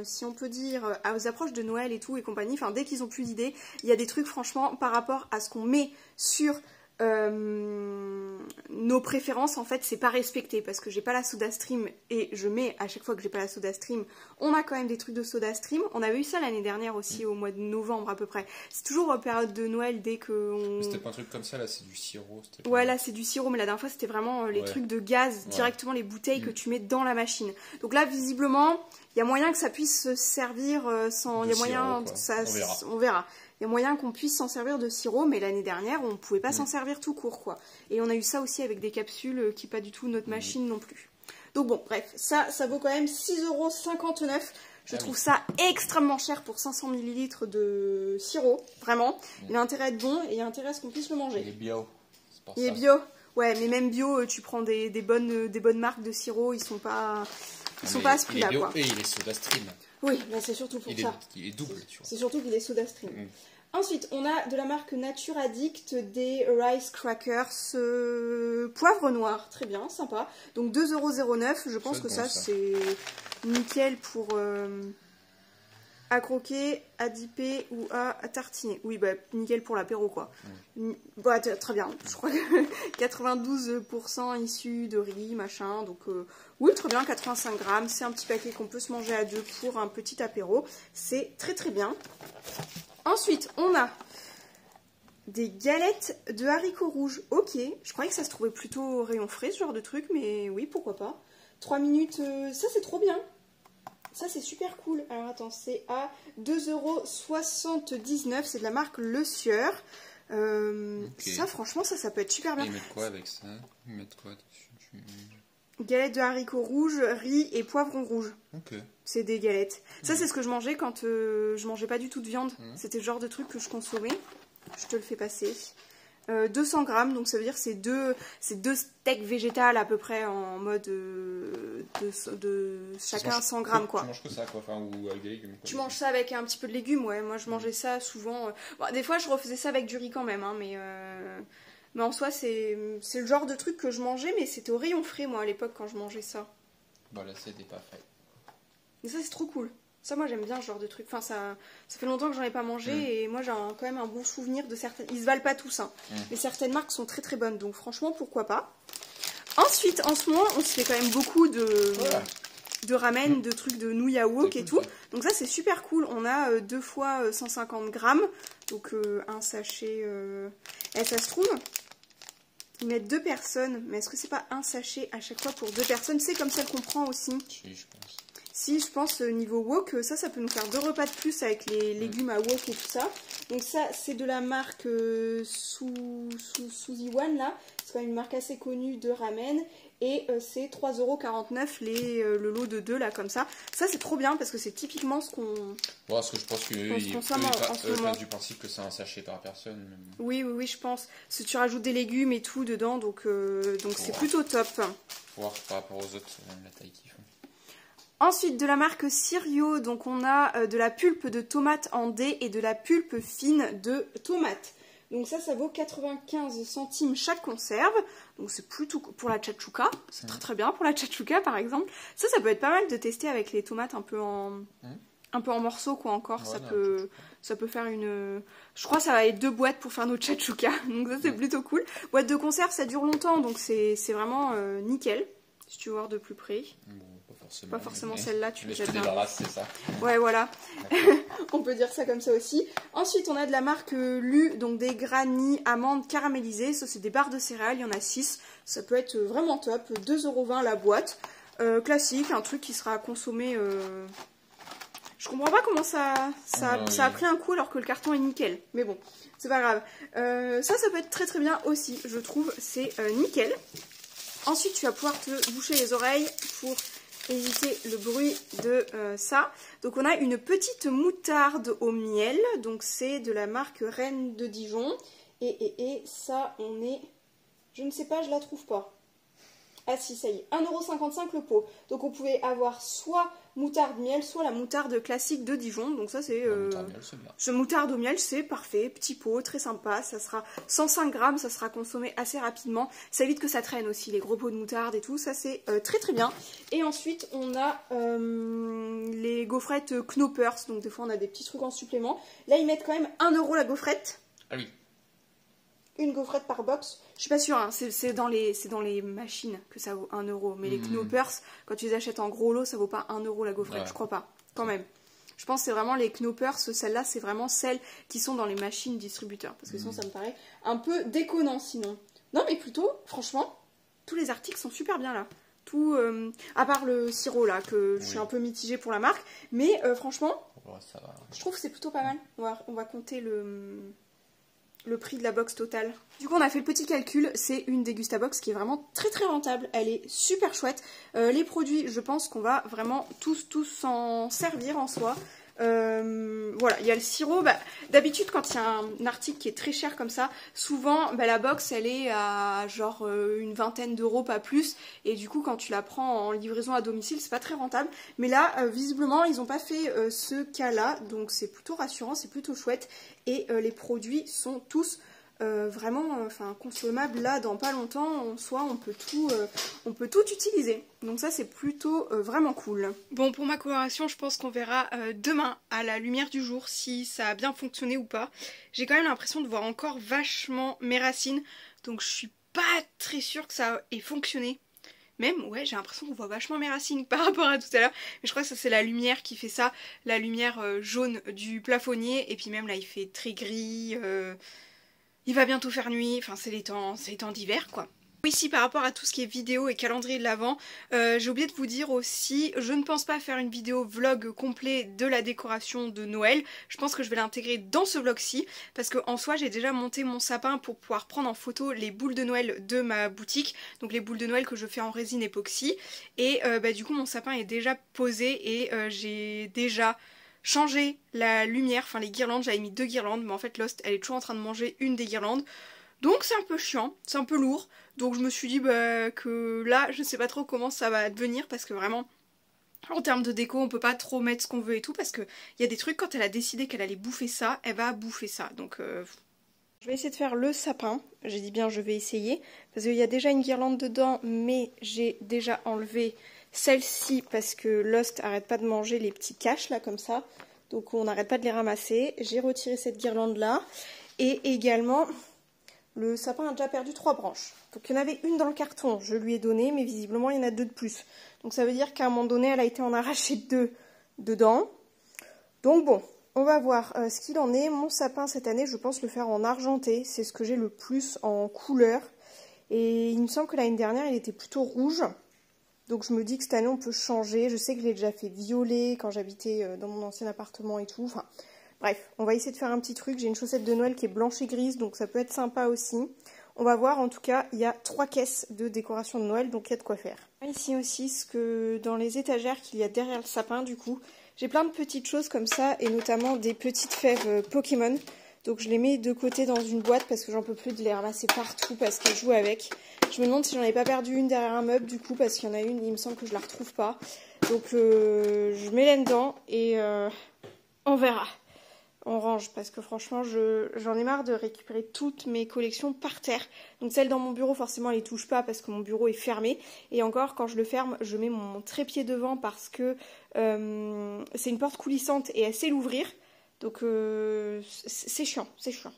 [SPEAKER 1] si on peut dire, aux approches de Noël et tout et compagnie, enfin dès qu'ils ont plus d'idées, il y a des trucs franchement par rapport à ce qu'on met sur nos préférences, en fait c'est pas respecté parce que j'ai pas la SodaStream et je mets à chaque fois que j'ai pas la SodaStream, on a quand même des trucs de SodaStream. On avait eu ça l'année dernière aussi au mois de novembre à peu près. C'est toujours période de Noël dès que
[SPEAKER 3] C'était pas un truc comme ça, là c'est du sirop.
[SPEAKER 1] Ouais, là c'est du sirop, mais la dernière fois c'était vraiment les trucs de gaz, directement les bouteilles que tu mets dans la machine. Donc là visiblement il y a moyen que ça puisse se servir sans... Il y a moyen, on verra. Il y a moyen qu'on puisse s'en servir de sirop, mais l'année dernière, on ne pouvait pas s'en servir tout court, quoi. Et on a eu ça aussi avec des capsules qui pas du tout notre machine non plus. Donc bon, bref, ça vaut quand même 6,59 €. Je trouve ça extrêmement cher pour 500 ml de sirop, vraiment. Il a intérêt à être bon et il a intérêt à ce qu'on puisse le manger.
[SPEAKER 3] Il est bio.
[SPEAKER 1] Il est bio. Ouais, mais même bio, tu prends des bonnes marques de sirop, ils sont pas... Ils sont pas à ce prix-là, quoi.
[SPEAKER 3] Et il est SodaStream.
[SPEAKER 1] Oui, bah c'est surtout pour ça.
[SPEAKER 3] Il est double, tu vois.
[SPEAKER 1] C'est surtout qu'il est SodaStream. Ensuite, on a de la marque Nature Addict des Rice Crackers poivre noir. Très bien, sympa. Donc 2,09 €. Je pense que ça, c'est nickel pour à croquer, à dipper ou à tartiner. Oui, bah nickel pour l'apéro, quoi. Bah, très bien. Je crois que 92% issu de riz, machin. Donc, oui, très bien, 85 grammes. C'est un petit paquet qu'on peut se manger à deux pour un petit apéro. C'est très très bien. Ensuite, on a des galettes de haricots rouges. Ok, je croyais que ça se trouvait plutôt au rayon frais, ce genre de truc, mais oui, pourquoi pas. 3 minutes, ça c'est trop bien. Ça c'est super cool. Alors attends, c'est à 2,79 €. C'est de la marque Le Sieur. Ça, franchement, ça peut être super bien.
[SPEAKER 3] Ils mettent quoi avec ça? Ils mettent quoi dessus?
[SPEAKER 1] Galettes de haricots rouges, riz et poivrons rouges.
[SPEAKER 3] Ok.
[SPEAKER 1] C'est des galettes. Ça, c'est ce que je mangeais quand je mangeais pas du tout de viande. C'était le genre de truc que je consommais. Je te le fais passer. 200 grammes, donc ça veut dire que c'est deux steaks végétales à peu près en mode de chacun 100 grammes, quoi.
[SPEAKER 3] Tu manges que ça, quoi, enfin, ou avec des légumes, quoi.
[SPEAKER 1] Tu manges ça avec un petit peu de légumes, ouais. Moi, je mangeais ça souvent. Bon, des fois, je refaisais ça avec du riz quand même, hein, mais en soi, c'est le genre de truc que je mangeais, mais c'était au rayon frais, moi, à l'époque, quand je mangeais ça.
[SPEAKER 3] Bon, là, c'était pas fait.
[SPEAKER 1] Mais ça, c'est trop cool. Ça, moi, j'aime bien ce genre de truc. Enfin, ça fait longtemps que j'en ai pas mangé et moi, j'ai quand même un bon souvenir de certaines... Ils se valent pas tous, hein. Mais certaines marques sont très très bonnes, donc franchement, pourquoi pas. Ensuite, en ce moment, on se fait quand même beaucoup de ramen, de trucs de nouilles à wok et tout. Donc ça, c'est super cool. On a 2 fois 150 grammes. Donc un sachet... Et ça se trouve, ils mettent 2 personnes. Mais est-ce que c'est pas un sachet à chaque fois pour 2 personnes? C'est comme celle qu'on prend aussi.
[SPEAKER 3] Si, je pense.
[SPEAKER 1] Si, je pense niveau wok, ça peut nous faire 2 repas de plus avec les légumes à wok et tout ça. Donc ça, c'est de la marque Suzy One là. C'est quand même une marque assez connue de ramen. Et c'est 3,49 € le lot de 2 là comme ça. Ça c'est trop bien parce que c'est typiquement ce qu'on...
[SPEAKER 3] Ouais, parce que je pense qu'ils partent du principe que c'est un sachet par personne. Même.
[SPEAKER 1] Oui, je pense. Si tu rajoutes des légumes et tout dedans, donc c'est plutôt top.
[SPEAKER 3] Faut voir par rapport aux autres, la taille qu'ils font.
[SPEAKER 1] Ensuite, de la marque Sirio, donc on a de la pulpe de tomate en dés et de la pulpe fine de tomate. Donc ça vaut 95 centimes chaque conserve. Donc c'est plutôt pour la tchatchouka. C'est très bien pour la tchatchouka par exemple. Ça peut être pas mal de tester avec les tomates un peu en morceaux quoi encore. Ouais, ça peut faire une... Je crois que ça va être 2 boîtes pour faire nos tchatchouka. Donc ça c'est plutôt cool. Boîte de conserve ça dure longtemps donc c'est vraiment nickel. Si tu veux voir de plus près. Pas forcément celle-là, tu peux te
[SPEAKER 3] débarrasses, c'est ça.
[SPEAKER 1] Ouais, voilà. On peut dire ça comme ça aussi. Ensuite, on a de la marque Lu, donc des granny amandes caramélisées. Ça, c'est des barres de céréales, il y en a 6. Ça peut être vraiment top. 2,20 € la boîte. Classique, un truc qui sera consommé... Je comprends pas comment ça a pris un coup alors que le carton est nickel. Mais bon, c'est pas grave. Ça peut être très très bien aussi, je trouve. C'est nickel. Ensuite, tu vas pouvoir te boucher les oreilles pour... éviter le bruit de ça. Donc on a une petite moutarde au miel. Donc c'est de la marque Reine de Dijon. Et ça on est... Je ne sais pas, je la trouve pas. Ah si, ça y est. 1,55 € le pot. Donc on pouvait avoir soit moutarde miel, soit la moutarde classique de Dijon. Donc ça c'est... Ce moutarde au miel, c'est parfait. Petit pot, très sympa. Ça sera 105 grammes, ça sera consommé assez rapidement. Ça évite que ça traîne aussi, les gros pots de moutarde et tout. Ça c'est très très bien. Et ensuite on a les gaufrettes Knoppers. Donc des fois on a des petits trucs en supplément. Là ils mettent quand même 1 € la gaufrette.
[SPEAKER 3] Ah oui.
[SPEAKER 1] Une gaufrette par box. Je suis pas sûre, hein. C'est dans les machines que ça vaut 1 €. Mais les Knoppers, quand tu les achètes en gros lot, ça vaut pas 1 € la gaufrette. Ouais. Je crois pas, quand même. Je pense que c'est vraiment les Knoppers, celles-là, c'est vraiment celles qui sont dans les machines distributeurs. Parce que sinon, ça me paraît un peu déconnant sinon. Non, mais plutôt, franchement, tous les articles sont super bien là. Tout, à part le sirop là, que je suis un peu mitigée pour la marque. Mais franchement,
[SPEAKER 3] ça va.
[SPEAKER 1] Je trouve que c'est plutôt pas mal. On va compter le prix de la box totale. Du coup on a fait le petit calcul, c'est une Degustabox qui est vraiment très très rentable, elle est super chouette. Les produits, je pense qu'on va vraiment tous s'en servir en soi. Voilà, il y a le sirop. D'habitude quand il y a un article qui est très cher comme ça, souvent la box elle est à genre une vingtaine d'euros, pas plus. Et du coup quand tu la prends en livraison à domicile, c'est pas très rentable. Mais là, visiblement, ils n'ont pas fait ce cas-là, donc c'est plutôt rassurant, c'est plutôt chouette. Et les produits sont tous vraiment consommables là dans pas longtemps. En soi, on peut tout utiliser. Donc ça, c'est plutôt vraiment cool. Bon, pour ma coloration, je pense qu'on verra demain à la lumière du jour si ça a bien fonctionné ou pas. J'ai quand même l'impression de voir encore vachement mes racines. Donc je suis pas très sûre que ça ait fonctionné. Même, ouais, j'ai l'impression qu'on voit vachement mes racines par rapport à tout à l'heure. Mais je crois que ça c'est la lumière qui fait ça. La lumière jaune du plafonnier. Et puis même là il fait très gris. Il va bientôt faire nuit. Enfin c'est les temps d'hiver quoi. Ici par rapport à tout ce qui est vidéo et calendrier de l'Avent, j'ai oublié de vous dire aussi, je ne pense pas faire une vidéo vlog complet de la décoration de Noël. Je pense que je vais l'intégrer dans ce vlog-ci parce qu'en soi j'ai déjà monté mon sapin pour pouvoir prendre en photo les boules de Noël de ma boutique. Donc les boules de Noël que je fais en résine époxy. Et du coup mon sapin est déjà posé et j'ai déjà changé la lumière, enfin les guirlandes. J'avais mis 2 guirlandes mais en fait Lost elle est toujours en train de manger une des guirlandes. Donc c'est un peu chiant, c'est un peu lourd. Donc je me suis dit que là je sais pas trop comment ça va devenir parce que vraiment en termes de déco on peut pas trop mettre ce qu'on veut et tout parce que il y a des trucs quand elle a décidé qu'elle allait bouffer ça, elle va bouffer ça. Donc je vais essayer de faire le sapin. J'ai dit bien je vais essayer parce qu'il y a déjà une guirlande dedans mais j'ai déjà enlevé celle-ci parce que Lost arrête pas de manger les petits caches là comme ça. Donc on n'arrête pas de les ramasser. J'ai retiré cette guirlande là et également... le sapin a déjà perdu 3 branches. Donc il y en avait une dans le carton, je lui ai donné, mais visiblement il y en a 2 de plus. Donc ça veut dire qu'à un moment donné, elle a été en arracher 2 dedans. Donc bon, on va voir ce qu'il en est. Mon sapin cette année, je pense le faire en argenté. C'est ce que j'ai le plus en couleur. Et il me semble que l'année dernière, il était plutôt rouge. Donc je me dis que cette année, on peut changer. Je sais que je l'ai déjà fait violet quand j'habitais dans mon ancien appartement et tout. Enfin, bref, on va essayer de faire un petit truc. J'ai une chaussette de Noël qui est blanche et grise, donc ça peut être sympa aussi. On va voir, en tout cas, il y a 3 caisses de décoration de Noël, donc il y a de quoi faire. Ici aussi, ce que dans les étagères qu'il y a derrière le sapin, du coup, j'ai plein de petites choses comme ça, et notamment des petites fèves Pokémon. Donc je les mets de côté dans une boîte parce que j'en peux plus de les ramasser partout parce qu'elles jouent avec. Je me demande si j'en ai pas perdu une derrière un meuble du coup parce qu'il y en a une, il me semble que je la retrouve pas. Donc je mets là-dedans et on verra. On range parce que franchement j'en ai marre de récupérer toutes mes collections par terre. Donc celle dans mon bureau forcément elle les touche pas parce que mon bureau est fermé. Et encore quand je le ferme je mets mon trépied devant parce que c'est une porte coulissante et elle sait l'ouvrir. Donc c'est chiant, c'est chiant.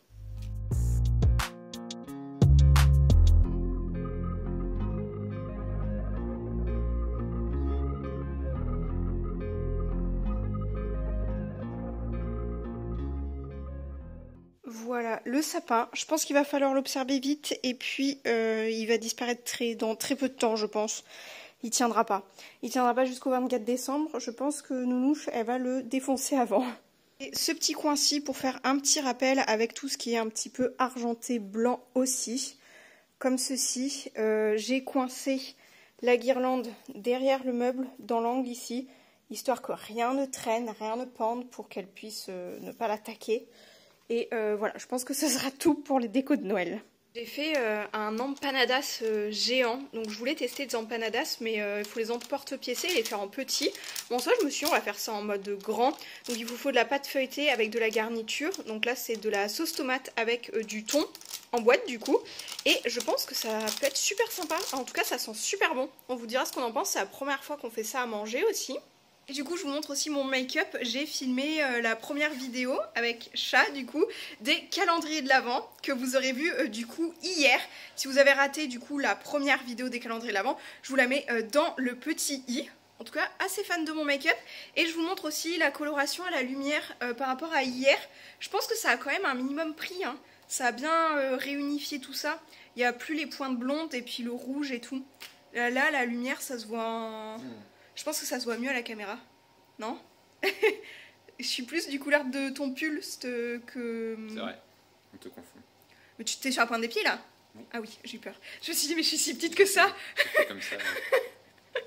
[SPEAKER 1] Voilà, le sapin, je pense qu'il va falloir l'observer vite et puis il va disparaître dans très peu de temps je pense. Il tiendra pas. Il tiendra pas jusqu'au 24 décembre, je pense que Nounouche elle va le défoncer avant. Et ce petit coin-ci pour faire un petit rappel avec tout ce qui est un petit peu argenté blanc aussi. Comme ceci, j'ai coincé la guirlande derrière le meuble dans l'angle ici, histoire que rien ne traîne, rien ne pende pour qu'elle puisse ne pas l'attaquer. Et voilà, je pense que ce sera tout pour les décos de Noël. J'ai fait un empanadas géant, donc je voulais tester des empanadas, mais il faut les emporte-piécer et les faire en petit. Bon, ça je me suis dit, on va faire ça en mode grand. Donc il vous faut de la pâte feuilletée avec de la garniture. Donc là c'est de la sauce tomate avec du thon en boîte du coup. Et je pense que ça peut être super sympa, en tout cas ça sent super bon. On vous dira ce qu'on en pense, c'est la première fois qu'on fait ça à manger aussi. Et du coup je vous montre aussi mon make-up, j'ai filmé la première vidéo avec Chat du coup des calendriers de l'Avent que vous aurez vu du coup hier. Si vous avez raté du coup la première vidéo des calendriers de l'Avent, je vous la mets dans le petit i. En tout cas assez fan de mon make-up. Et je vous montre aussi la coloration à la lumière par rapport à hier. Je pense que ça a quand même un minimum pris hein. Ça a bien réunifié tout ça. Il n'y a plus les pointes blondes et puis le rouge et tout. Là la lumière ça se voit... Je pense que ça se voit mieux à la caméra, non? Je suis plus du couleur de ton pull que...
[SPEAKER 3] C'est vrai, on te confond.
[SPEAKER 1] Mais tu t'es sur la pointe des pieds là?
[SPEAKER 3] Oui.
[SPEAKER 1] Ah oui, j'ai eu peur. Je me suis dit mais je suis si petite que ça.
[SPEAKER 3] C'est comme ça. Ouais.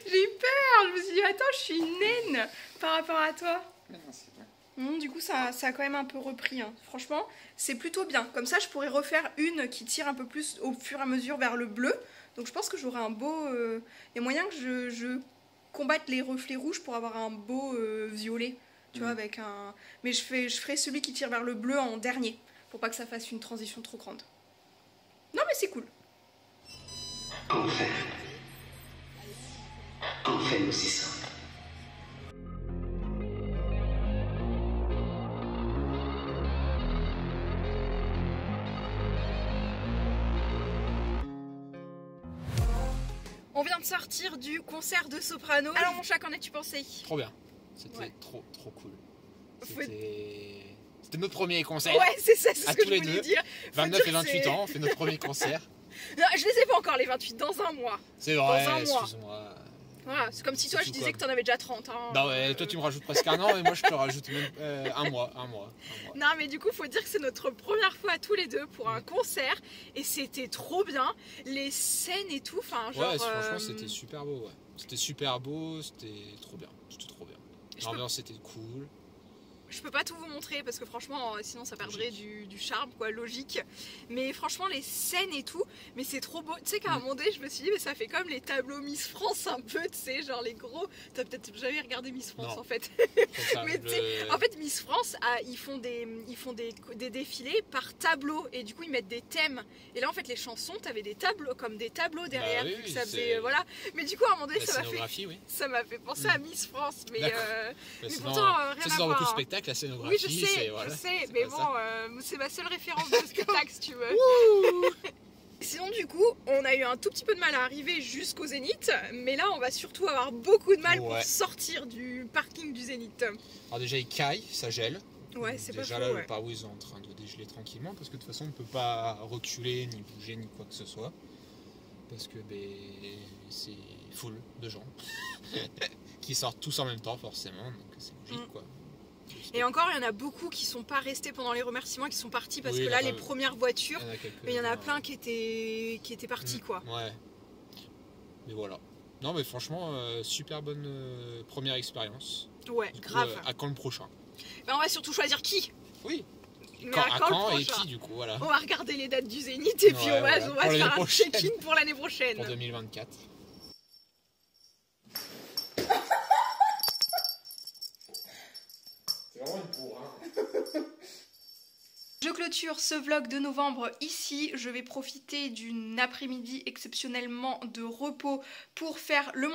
[SPEAKER 1] J'ai eu peur, je me suis dit attends je suis une naine par rapport à toi.
[SPEAKER 3] Mais non, c'est vrai.
[SPEAKER 1] Du coup ça a quand même un peu repris, hein. Franchement c'est plutôt bien. Comme ça je pourrais refaire une qui tire un peu plus au fur et à mesure vers le bleu. Donc je pense que j'aurai un beau... Il y a moyen que je combatte les reflets rouges pour avoir un beau violet. Tu vois, avec un... Mais je ferai celui qui tire vers le bleu en dernier. Pour pas que ça fasse une transition trop grande. Non mais c'est cool.
[SPEAKER 6] Enfin nous y sommes.
[SPEAKER 1] On vient de sortir du concert de soprano. Alors mon chat, qu'en as-tu pensé?
[SPEAKER 3] Trop bien. C'était trop cool.
[SPEAKER 1] Faut...
[SPEAKER 3] C'était notre premier concert.
[SPEAKER 1] Ouais, c'est ça, c'est ce que je voulais dire.
[SPEAKER 3] 29 et 28 ans, on fait notre premier concert.
[SPEAKER 1] Non, je les ai pas encore les 28, dans un mois.
[SPEAKER 3] C'est vrai, excuse-moi.
[SPEAKER 1] Voilà, c'est comme si toi je disais que t'en avais déjà 30. Hein.
[SPEAKER 3] Bah ouais, toi tu me rajoutes presque un an et moi je te rajoute même un mois.
[SPEAKER 1] Non mais du coup faut dire que c'est notre première fois tous les deux pour un concert et c'était trop bien. Les scènes et tout, enfin genre...
[SPEAKER 3] Ouais, franchement c'était super beau, ouais. C'était super beau, c'était trop bien. L'ambiance était cool.
[SPEAKER 1] Je peux pas tout vous montrer parce que franchement sinon ça perdrait du charme quoi, logique. Mais franchement les scènes et tout, mais c'est trop beau. Tu sais qu'à un moment donné je me suis dit mais ça fait comme les tableaux Miss France un peu, tu sais, genre les gros... T'as peut-être jamais regardé Miss France
[SPEAKER 3] non.
[SPEAKER 1] En fait.
[SPEAKER 3] Ça,
[SPEAKER 1] mais en fait Miss France ils font des défilés par tableau et du coup ils mettent des thèmes. Et là en fait les chansons t'avais des tableaux comme des tableaux derrière.
[SPEAKER 3] Bah, oui,
[SPEAKER 1] ça faisait voilà. Mais du coup à un moment donné ça m'a fait penser à Miss France. Mais pourtant rien à voir.
[SPEAKER 3] Beaucoup de spectacles. spectacle, la scénographie.
[SPEAKER 1] Oui, je sais,
[SPEAKER 3] voilà,
[SPEAKER 1] mais bon, c'est ma seule référence de spectacle, si tu veux. Sinon, du coup, on a eu un tout petit peu de mal à arriver jusqu'au Zénith, mais là, on va surtout avoir beaucoup de mal pour sortir du parking du Zénith.
[SPEAKER 3] Alors déjà, il caille, ça gèle.
[SPEAKER 1] Ouais, c'est pas faux.
[SPEAKER 3] Déjà là, le pare-brise est en train de dégeler tranquillement, parce que de toute façon, on ne peut pas reculer, ni bouger, ni quoi que ce soit. Parce que c'est full de gens qui sortent tous en même temps, forcément, donc c'est logique, quoi.
[SPEAKER 1] Et encore, il y en a beaucoup qui sont pas restés pendant les remerciements, qui sont partis parce que là, les premières voitures, il y en a plein qui étaient partis, quoi.
[SPEAKER 3] Ouais. Mais voilà. Non, mais franchement, super bonne première expérience.
[SPEAKER 1] Ouais, grave.
[SPEAKER 3] À quand le prochain?
[SPEAKER 1] On va surtout choisir qui.
[SPEAKER 3] Oui.
[SPEAKER 1] À quand
[SPEAKER 3] et qui, du coup, voilà.
[SPEAKER 1] On va regarder les dates du Zénith et puis on va se faire un check-in pour l'année prochaine.
[SPEAKER 3] Pour 2024. C'est vraiment une bourre,
[SPEAKER 1] Je clôture ce vlog de novembre ici. Je vais profiter d'une après-midi exceptionnellement de repos pour faire le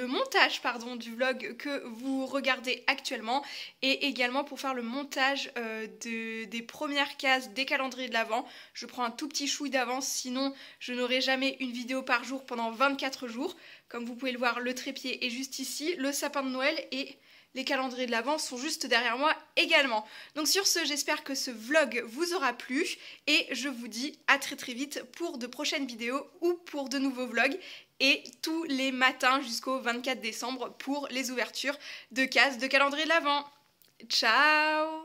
[SPEAKER 1] montage du vlog que vous regardez actuellement et également pour faire le montage des premières cases des calendriers de l'Avent. Je prends un tout petit chouille d'avance, sinon je n'aurai jamais une vidéo par jour pendant 24 jours. Comme vous pouvez le voir, le trépied est juste ici, le sapin de Noël et les calendriers de l'Avent sont juste derrière moi également. Donc sur ce, j'espère que ce vlog vous aura plu et je vous dis à très vite pour de prochaines vidéos ou pour de nouveaux vlogs et tous les matins jusqu'au 24 décembre pour les ouvertures de cases de calendrier de l'Avent. Ciao!